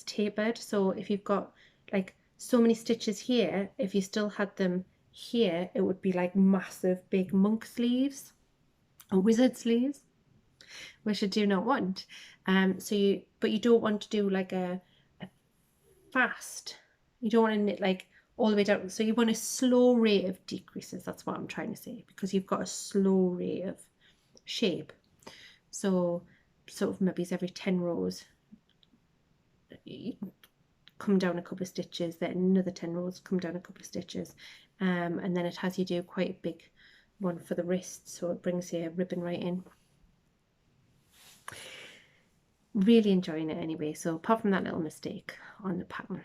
tapered. So if you've got like so many stitches here, if you still had them here, it would be like massive big monk sleeves or wizard sleeves, which I do not want. But you don't want to do like a fast. You don't want to knit like all the way down. So you want a slow rate of decreases. That's what I'm trying to say, because you've got a slow rate of shape. So sort of maybe every 10 rows, you come down a couple of stitches, then another 10 rows, come down a couple of stitches, and then it has you do quite a big one for the wrist, so it brings your ribbon right in. Really enjoying it anyway. So apart from that little mistake on the pattern,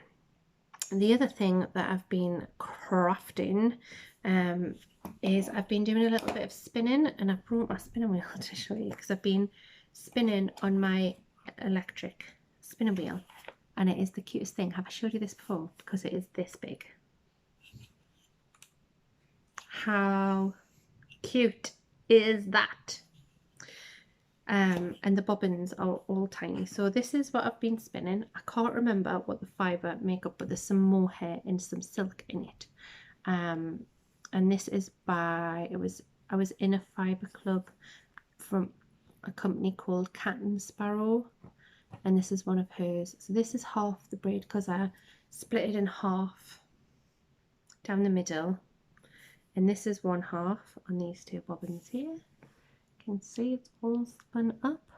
and the other thing that I've been crafting is I've been doing a little bit of spinning, and I brought my spinning wheel to show you, because I've been spinning on my electric spinning wheel, and it is the cutest thing. Have I showed you this before? Because it is this big. How cute is that? And the bobbins are all tiny. So this is what I've been spinning. I can't remember what the fibre makeup, but there's some mohair and some silk in it. And this is by, I was in a fibre club from a company called Cat and Sparrow, and this is one of hers. So this is half the braid, because I split it in half down the middle, and this is one half on these 2 bobbins here. You can see it's all spun up,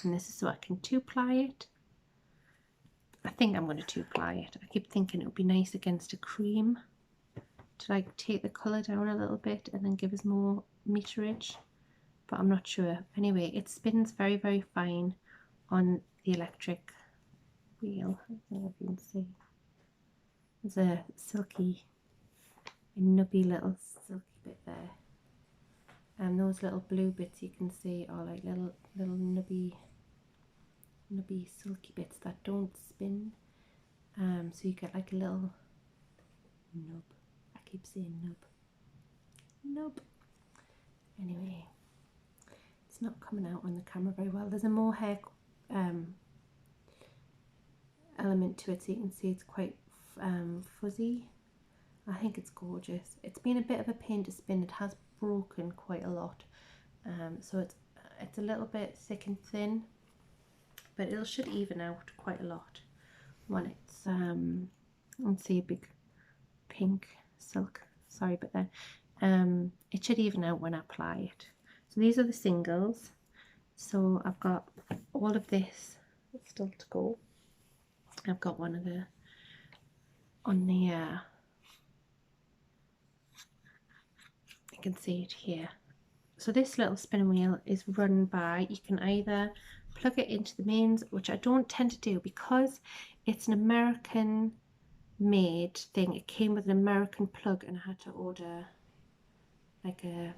and this is so I can 2-ply it. I think I'm going to 2-ply it. I keep thinking it would be nice against a cream to like take the colour down a little bit and then give us more meterage, but I'm not sure. Anyway, it spins very, very fine on the electric wheel. I don't know if you can see. There's a silky, nubby little silky bit there. And those little blue bits you can see are like little nubby silky bits that don't spin. So you get like a little nub. I keep saying nub. Anyway, it's not coming out on the camera very well. There's a mohair element to it, so you can see it's quite fuzzy. I think it's gorgeous. It's been a bit of a pain to spin. It has broken quite a lot, so it's a little bit thick and thin, but it should even out quite a lot when it's let's see, a big pink silk, sorry about that, It should even out when I apply it. So these are the singles. So I've got all of this still to go. I've got one of the on the you can see it here. So this little spinning wheel is run by, you can either plug it into the mains, which I don't tend to do because it's an American made thing. It came with an American plug and I had to order like a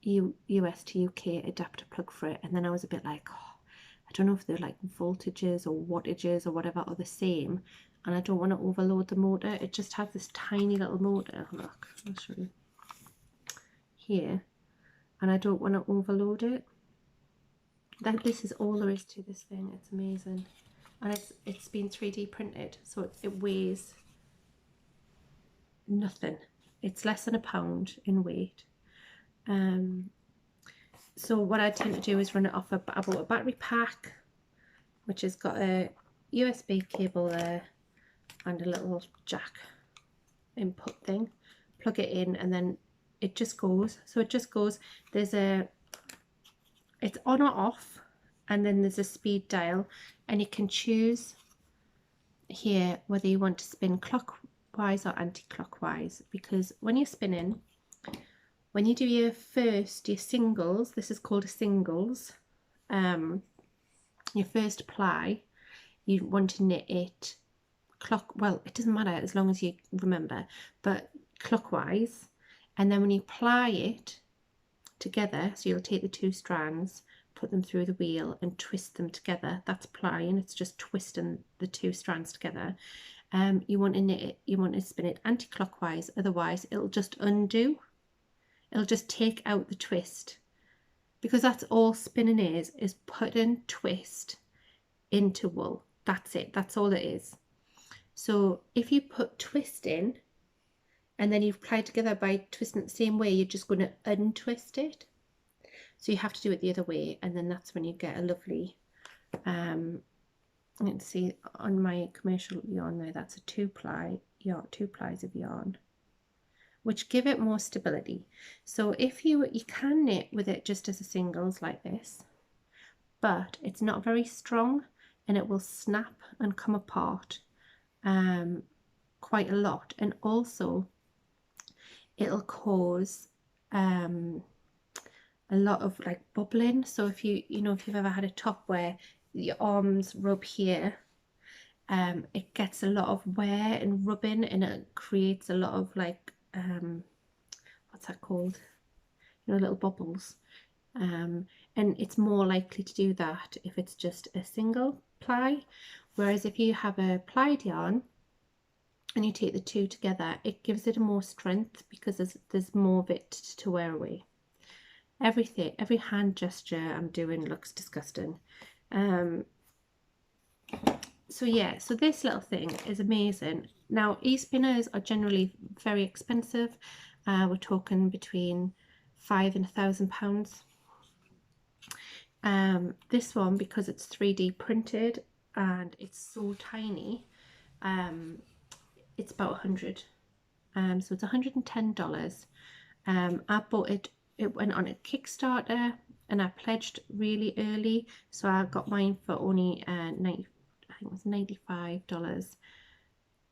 US to UK adapter plug for it, and then I was a bit like, oh, I don't know if they're like voltages or wattages or whatever are the same, and I don't want to overload the motor. It just has this tiny little motor, look, I'll show you here, and I don't want to overload it. This is all there is to this thing. It's amazing, and it's been 3D printed, so it weighs nothing. It's less than a pound in weight. So what I tend to do is run it off I bought a battery pack, which has got a USB cable there and a little jack input thing. Plug it in and then it just goes. So it just goes. It's on or off, and then there's a speed dial, and you can choose here whether you want to spin clockwise or anti-clockwise, because when you're spinning, when you do your singles, this is called a singles, your first ply, you want to knit it well, it doesn't matter as long as you remember, but clockwise, and then when you ply it together, so you'll take the two strands, put them through the wheel and twist them together, that's plying, it's just twisting the two strands together. You want to knit it, you want to spin it anti-clockwise, otherwise it'll just undo. It'll just take out the twist, because that's all spinning is putting twist into wool. That's it. That's all it is. So if you put twist in and then you've plied together by twisting it the same way, you're just going to untwist it. So you have to do it the other way, and then that's when you get a lovely, you can see on my commercial yarn there, that's a two plies of yarn, which give it more stability. So if you can knit with it just as a singles like this, but it's not very strong and it will snap and come apart quite a lot, and also it'll cause a lot of like bubbling. So if if you've ever had a top where your arms rub here, it gets a lot of wear and rubbing, and it creates a lot of like what's that called, little bubbles, and it's more likely to do that if it's just a single ply, whereas if you have a plied yarn and you take the two together, it gives it a more strength because there's more of it to wear away. Every hand gesture I'm doing looks disgusting. So yeah, so this little thing is amazing. Now, e-spinners are generally very expensive. We're talking between £500 and £1,000. This one, because it's 3D printed and it's so tiny, it's about £100. So it's $110. I bought it. It went on a Kickstarter, and I pledged really early, so I got mine for only I think it was $95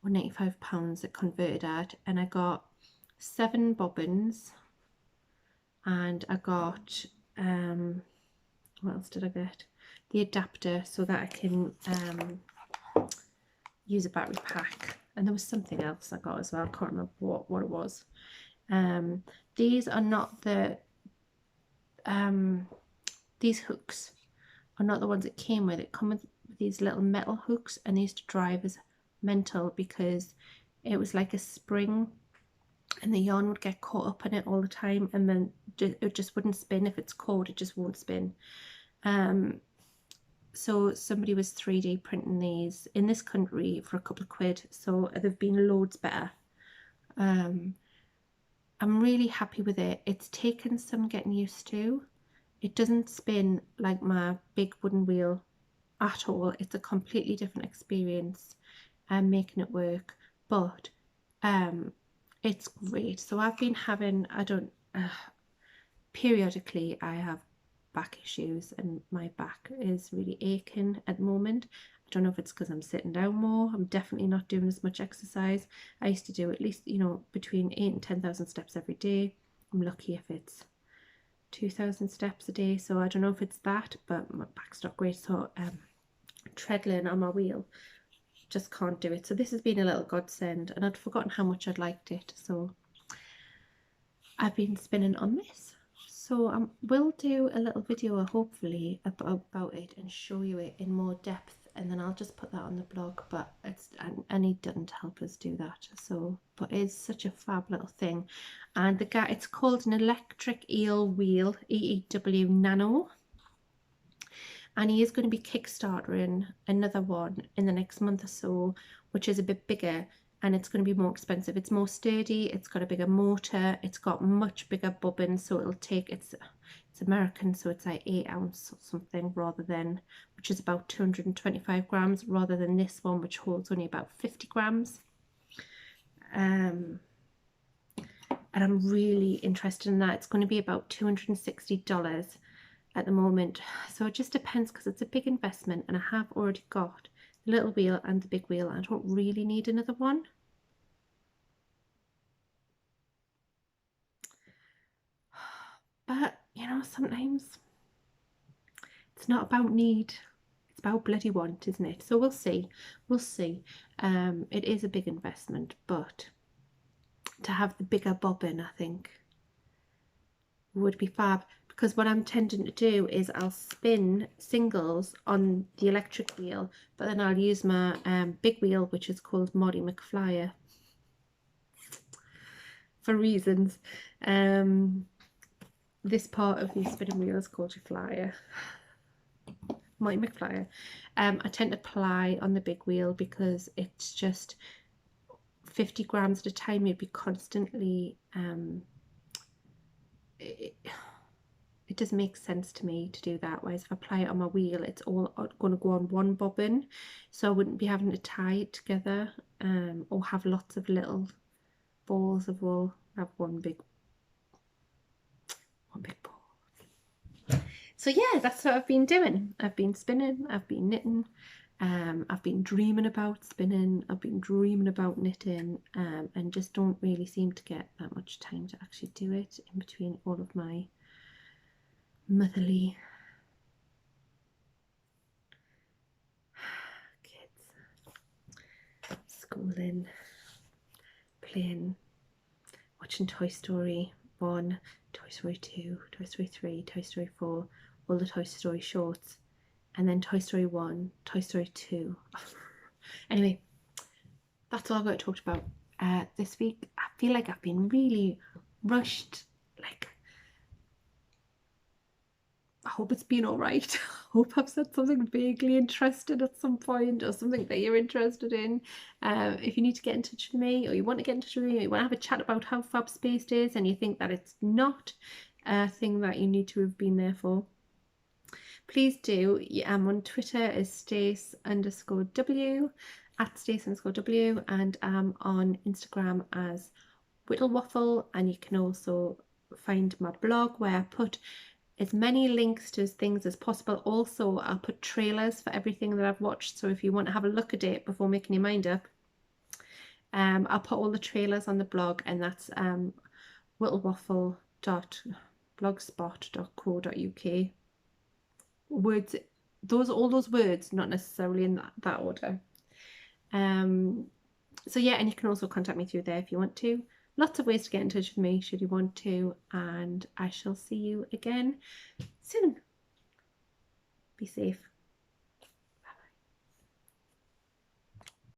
or £95 it converted at, and I got 7 bobbins, and I got what else did I get? The adapter so that I can use a battery pack, and there was something else I got as well. I can't remember what it was. These are not the these hooks are not the ones it came with. It come with these little metal hooks, and they used to drive us mental because it was like a spring and the yarn would get caught up in it all the time, and then it just wouldn't spin. If it's cold, it just won't spin. So somebody was 3D printing these in this country for a couple of quid, so they've been loads better. I'm really happy with it. It's taken some getting used to. It doesn't spin like my big wooden wheel at all. It's a completely different experience making it work, but It's great. So I've been having, periodically I have back issues and my back is really aching at the moment. I don't know if it's because I'm sitting down more. I'm definitely not doing as much exercise. I used to do at least, between 8 and 10,000 steps every day. I'm lucky if it's 2,000 steps a day. So I don't know if it's that, but my back's not great. So treadling on my wheel, just can't do it. So this has been a little godsend, and I'd forgotten how much I'd liked it. So I've been spinning on this. So I will do a little video hopefully about it and show you it in more depth, and then I'll just put that on the blog, but I need Dutton to help us do that. So, but it's such a fab little thing. And it's called an electric eel wheel, EEW Nano. And he is going to be kickstarting another one in the next month or so, which is a bit bigger, and it's going to be more expensive. It's more sturdy, it's got a bigger motor, it's got much bigger bobbins, so it'll take, it's American, so it's like 8 ounce or something, rather than, which is about 225 grams, rather than this one, which holds only about 50 grams. And I'm really interested in that. It's going to be about $260 at the moment, so it just depends, because it's a big investment, and I have already got the little wheel and the big wheel. I don't really need another one. But sometimes it's not about need, it's about bloody want, isn't it? So we'll see. It is a big investment, but to have the bigger bobbin, I think, would be fab. Because what I'm tending to do is I'll spin singles on the electric wheel, but then I'll use my big wheel, which is called Molly McFlyer, for reasons. This part of the spinning wheel is called a flyer, Molly McFlyer. I tend to ply on the big wheel because it's just 50 grams at a time. You'd be constantly it doesn't make sense to me to do that. Whereas if I apply it on my wheel, it's all going to go on one bobbin, so I wouldn't be having to tie it together or have lots of little balls of wool. I have one big ball. So yeah, that's what I've been doing. I've been spinning, I've been knitting, I've been dreaming about spinning, I've been dreaming about knitting, and just don't really seem to get that much time to actually do it in between all of my motherly kids, schooling, playing, watching Toy Story 1, Toy Story 2, Toy Story 3, Toy Story 4, all the Toy Story shorts, and then Toy Story 1, Toy Story 2. Anyway, that's all I've got to talk about this week. I feel like I've been really rushed. Like, I hope it's been all right. I hope I've said something vaguely interesting at some point, or something that you're interested in. If you need to get in touch with me, or you want to get in touch with me, or you want to have a chat about how fab spaced is, and you think that it's not a thing that you need to have been there for, please do. I'm on Twitter as Stace_W, at Stace_W, and I'm on Instagram as Whittle Waffle, and you can also find my blog where I put as many links to things as possible. Also, I'll put trailers for everything that I've watched, so if you want to have a look at it before making your mind up, I'll put all the trailers on the blog, and that's whittlewaffle.blogspot.co.uk. Words, all those words, not necessarily in that order. So yeah, and you can also contact me through there if you want to. Lots of ways to get in touch with me should you want to, and I shall see you again soon. Be safe.